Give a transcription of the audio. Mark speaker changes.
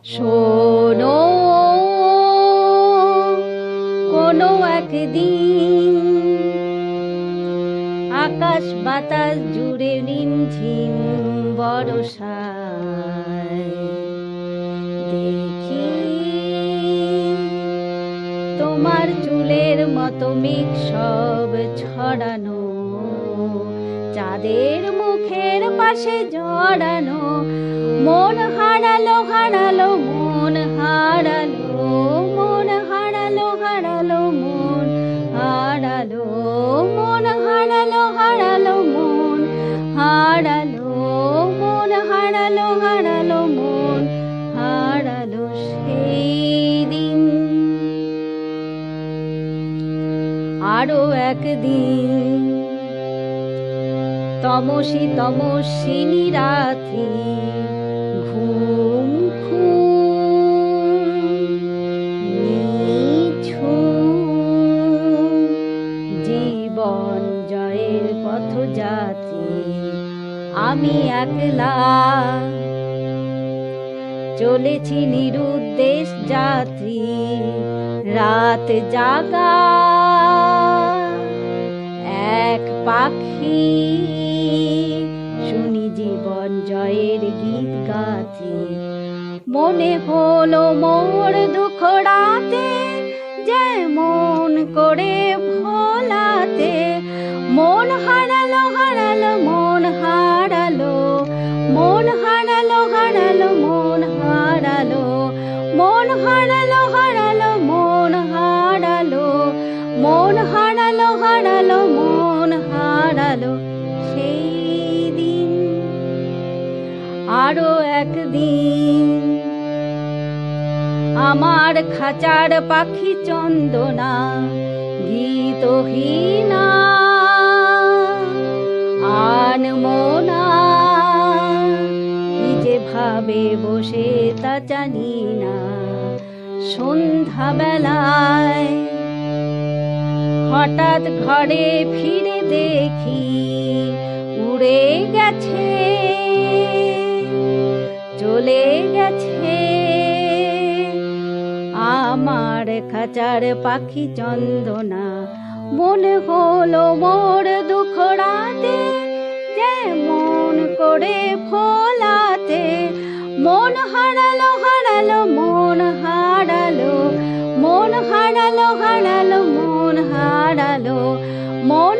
Speaker 1: শোনো কোনো একদিন আকাশ বাতাস জুড়ে রিমঝিম বর্ষায় দেখি তোমার চুলের মতো মেঘ সব ছড়ানো, চাঁদের মুখের পাশে জড়ানো। মন হারালো হারালো মন হারালো, মন হারালো হারালো মন হারালো, মন হারালো হারালো মন হারালো, মন হারালো হারালো মন হারালো সেই দিন। আরো একদিন তমসী তমসিনী রাত্রি, ঘুম ঘুম নিঝুম জীবন জয়ের পথযাত্রী। আমি একলা চলেছি নিরুদ্দেশ যাত্রী, রাত জাগা এক পাখি, শুনি জীবন জয়ের গীত গাথি। মনে হলো মোর দুঃখ রাতে যেমন করে ভোলাতে। মন হারালো হারালো মন হারালো, মন হারালো হারালো মন হারালো, মন হারালো হারালো মন হারালো, মন হারালো হারালো মন হারালো সেই দিন। আরো একদিন আমার খাঁচার পাখি চন্দনা গীতহীনা, আনমনা কি যে ভাবে বসে তা জানি না। সন্ধ্যা বেলায় হঠাৎ ঘরে ফিরে দেখি উড়ে গেছে, চলে গেছে আমার খাঁচার পাখি চন্দনা। মনে হলো মোর দুঃখ রাতে যেমন করে ভোলাতে। মন হারালো হারালো মন হারালো, মন হারালো হারালো মন হারালো, মন